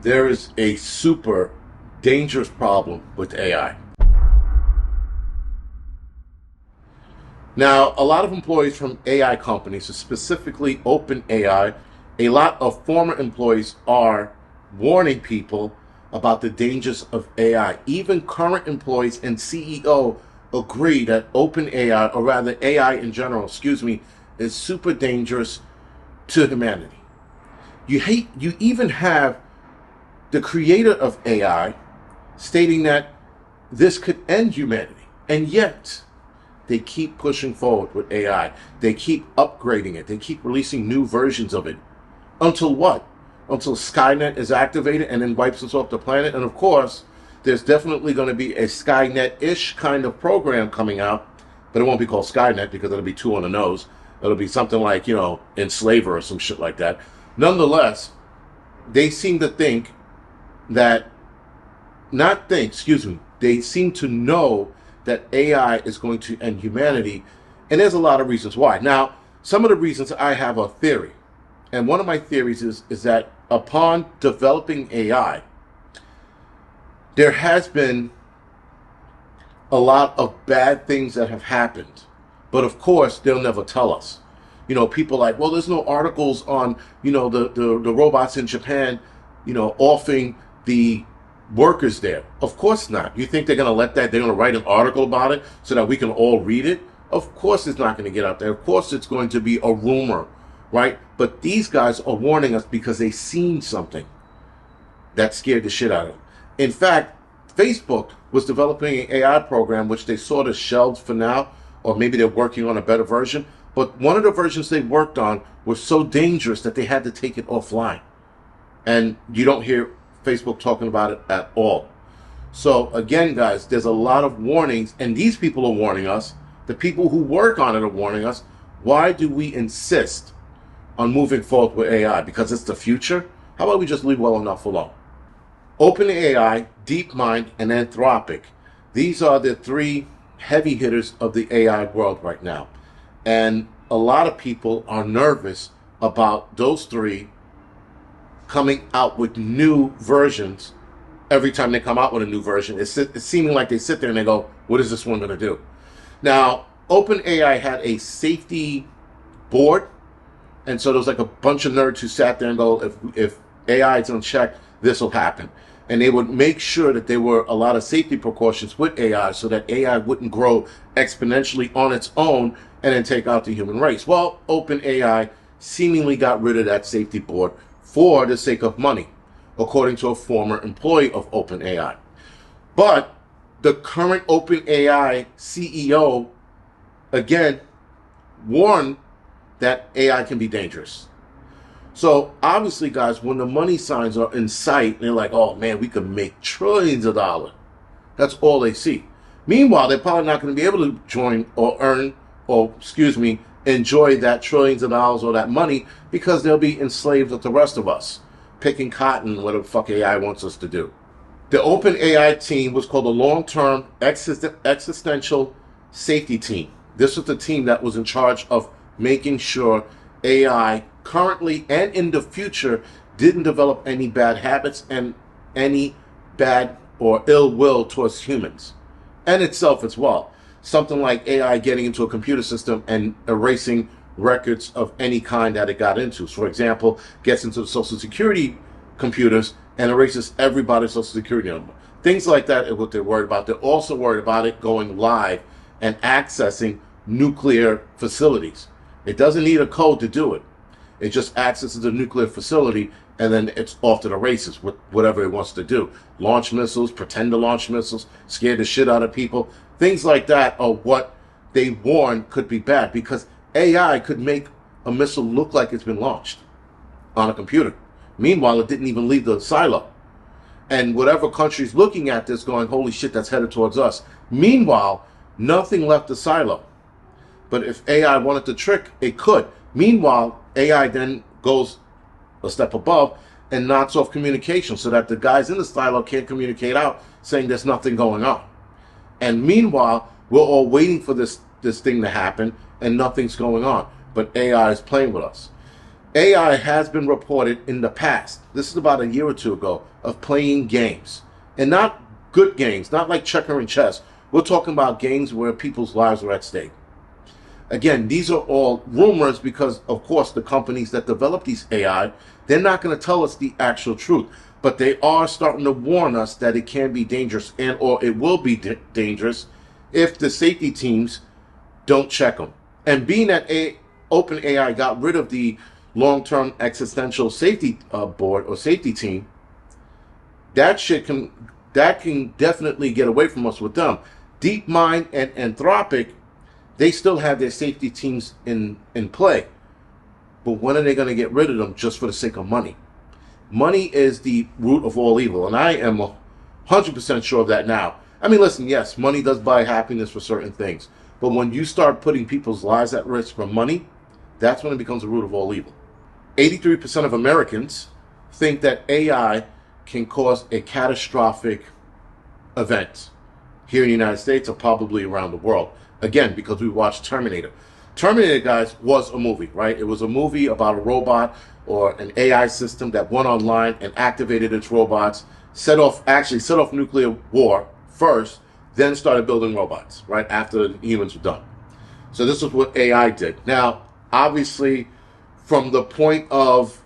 there is a super dangerous problem with AI. Now, a lot of employees from AI companies, specifically OpenAI, a lot of former employees are warning people about the dangers of AI. Even current employees and CEO agree that OpenAI, or rather AI in general, is super dangerous to humanity. You even have the creator of AI stating that this could end humanity, and yet they keep pushing forward with AI. They keep upgrading it. They keep releasing new versions of it. Until what? Until Skynet is activated and then wipes us off the planet. And of course, there's definitely going to be a Skynet-ish kind of program coming out, but it won't be called Skynet because it'll be too on the nose. It'll be something like, Enslaver or some shit like that. Nonetheless, they seem to think that, they seem to know that AI is going to end humanity, and there's a lot of reasons why. Now, some of the reasons I have a theory, and one of my theories is that upon developing AI, there has been a lot of bad things that have happened, but of course, they'll never tell us. People like, well, there's no articles on, the robots in Japan, offing the workers there. Of course not. You think they're going to let that, they're going to write an article about it so that we can all read it? Of course it's not going to get out there. Of course it's going to be a rumor, right? But these guys are warning us because they've seen something that scared the shit out of them. In fact, Facebook was developing an AI program which they sort of shelved for now, or maybe they're working on a better version. But one of the versions they worked on was so dangerous that they had to take it offline. And you don't hear Facebook talking about it at all. So again, guys, there's a lot of warnings, and these people are warning us. The people who work on it are warning us. Why do we insist on moving forward with AI? Because it's the future? How about we just leave well enough alone? OpenAI, DeepMind, and Anthropic. These are the three heavy hitters of the AI world right now. And a lot of people are nervous about those three coming out with new versions. Every time they come out with a new version, it's seeming like they sit there and they go, what is this one going to do? Now, OpenAI had a safety board, and so there was like a bunch of nerds who sat there and go, if AI is unchecked, this will happen. And they would make sure that there were a lot of safety precautions with AI so that AI wouldn't grow exponentially on its own and then take out the human race. Well, OpenAI seemingly got rid of that safety board for the sake of money, according to a former employee of OpenAI. But the current OpenAI CEO, again, warned that AI can be dangerous. So obviously, guys, when the money signs are in sight, they're like, oh man, we could make trillions of dollars. That's all they see. Meanwhile, they're probably not going to be able to join or earn or, enjoy that trillions of dollars or that money because they'll be enslaved with the rest of us, picking cotton, whatever the fuck AI wants us to do. The OpenAI team was called the Long-Term Existential Safety Team. This was the team that was in charge of making sure AI currently and in the future didn't develop any bad habits and any bad or ill will towards humans and itself as well. Something like AI getting into a computer system and erasing records of any kind that it got into. So, for example, gets into the Social Security computers and erases everybody's Social Security number. Things like that are what they're worried about. They're also worried about it going live and accessing nuclear facilities. It doesn't need a code to do it. It just accesses a nuclear facility and then it's off to the races with whatever it wants to do. Launch missiles, pretend to launch missiles, scare the shit out of people. Things like that are what they warn could be bad because AI could make a missile look like it's been launched on a computer. Meanwhile, it didn't even leave the silo. And whatever country's looking at this going, holy shit, that's headed towards us. Meanwhile, nothing left the silo. But if AI wanted to trick, it could. Meanwhile, AI then goes a step above and knocks off communication so that the guys in the silo can't communicate out saying there's nothing going on. And meanwhile, we're all waiting for this thing to happen and nothing's going on. But AI is playing with us. AI has been reported in the past, this is about a year or two ago, of playing games. And not good games, not like checker and chess. We're talking about games where people's lives are at stake. Again, these are all rumors because, of course, the companies that develop these AI, they're not going to tell us the actual truth. But they are starting to warn us that it can be dangerous and or it will be dangerous if the safety teams don't check them. And being that OpenAI got rid of the long-term existential safety board or safety team, that can definitely get away from us with them. DeepMind and Anthropic, they still have their safety teams in play. But when are they going to get rid of them just for the sake of money? Money is the root of all evil, and I am 100% sure of that now. I mean, listen, yes, money does buy happiness for certain things. But when you start putting people's lives at risk for money, that's when it becomes the root of all evil. 83% of Americans think that AI can cause a catastrophic event here in the United States or probably around the world. Again, because we watched Terminator. Terminator, guys, was a movie, right? It was a movie about a robot or an AI system that went online and activated its robots, set off nuclear war first, then started building robots, right, after the humans were done. So this is what AI did. Now, obviously, from the point of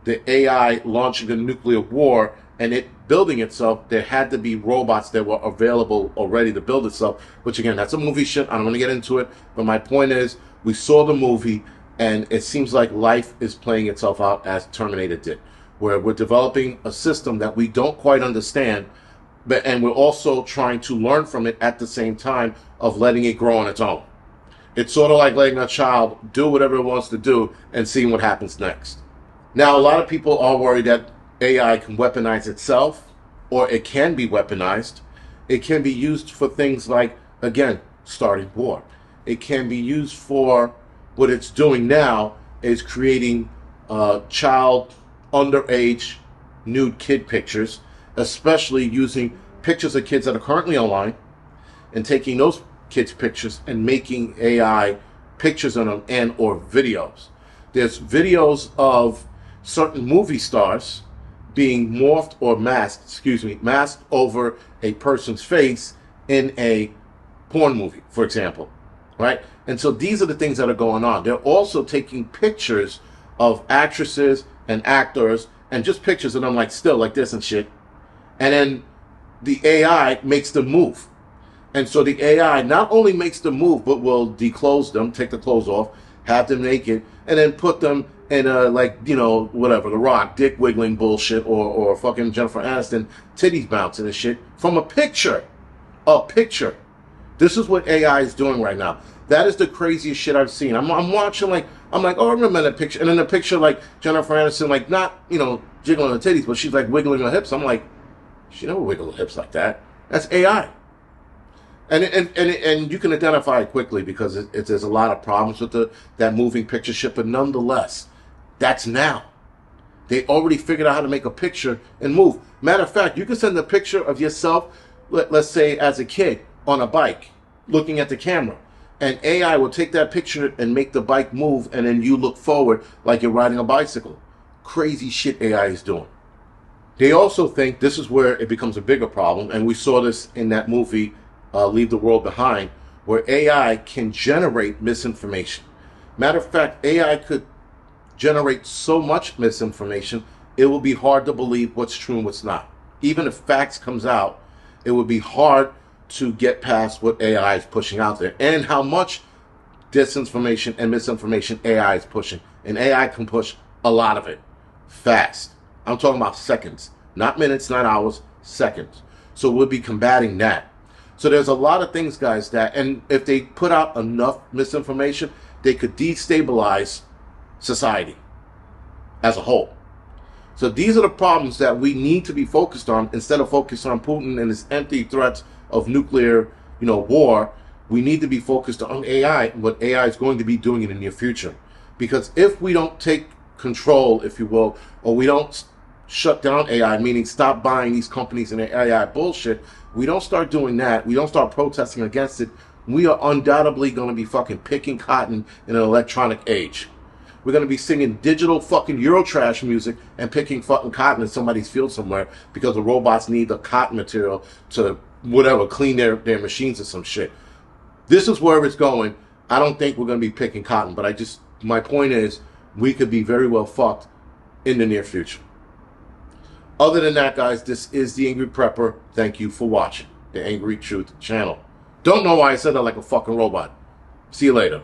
the AI launching a nuclear war and it building itself, there had to be robots that were available already to build itself, which again, that's a movie shit. I don't want to get into it, but my point is, we saw the movie and it seems like life is playing itself out as Terminator did, where we're developing a system that we don't quite understand, and we're also trying to learn from it at the same time of letting it grow on its own. It's sort of like letting a child do whatever it wants to do and seeing what happens next. Now, a lot of people are worried that AI can weaponize itself, or it can be weaponized. It can be used for things like, again, starting war. It can be used for what it's doing now is creating child underage nude kid pictures, especially using pictures of kids that are currently online and taking those kids' pictures and making AI pictures on them and or videos. There's videos of certain movie stars being morphed or masked over a person's face in a porn movie, for example, right? And so these are the things that are going on. They're also taking pictures of actresses and actors and just pictures of them like still like this and shit. And then the AI makes them move. And so the AI not only makes them move, but will declothe them, take the clothes off, have them naked, and then put them in a, like, you know, whatever, The Rock, dick wiggling bullshit, or fucking Jennifer Aniston, titties bouncing and shit, from a picture. A picture. This is what AI is doing right now. That is the craziest shit I've seen. I'm watching, like, I'm like, oh, I remember that picture. And then the picture, like, Jennifer Aniston, like, not, you know, jiggling her titties, but she's, like, wiggling her hips. I'm like, she never wiggled her hips like that. That's AI. And you can identify it quickly because there's a lot of problems with that moving picture shit, but nonetheless, that's now. They already figured out how to make a picture and move. Matter of fact, you can send a picture of yourself, let's say as a kid, on a bike, looking at the camera. And AI will take that picture and make the bike move, and then you look forward like you're riding a bicycle. Crazy shit AI is doing. They also think this is where it becomes a bigger problem, and we saw this in that movie, Leave the World Behind, where AI can generate misinformation. Matter of fact, AI could generate so much misinformation, it will be hard to believe what's true and what's not. Even if facts comes out, it would be hard to get past what AI is pushing out there and how much disinformation and misinformation AI is pushing. And AI can push a lot of it fast. I'm talking about seconds, not minutes, not hours, seconds. So we'll be combating that. So there's a lot of things, guys, and if they put out enough misinformation, they could destabilize society as a whole. So these are the problems that we need to be focused on instead of focusing on Putin and his empty threats of nuclear, war. We need to be focused on AI and what AI is going to be doing in the near future. Because if we don't take control, if you will, or we don't shut down AI, meaning stop buying these companies and their AI bullshit, we don't start doing that, we don't start protesting against it, we are undoubtedly going to be fucking picking cotton in an electronic age. we're going to be singing digital fucking Eurotrash music and picking fucking cotton in somebody's field somewhere because the robots need the cotton material to whatever, clean their machines or some shit. This is where it's going. I don't think we're going to be picking cotton, but my point is, we could be very well fucked in the near future. Other than that, guys, this is The Angry Prepper. Thank you for watching the Angry Truth channel. Don't know why I said that like a fucking robot. See you later.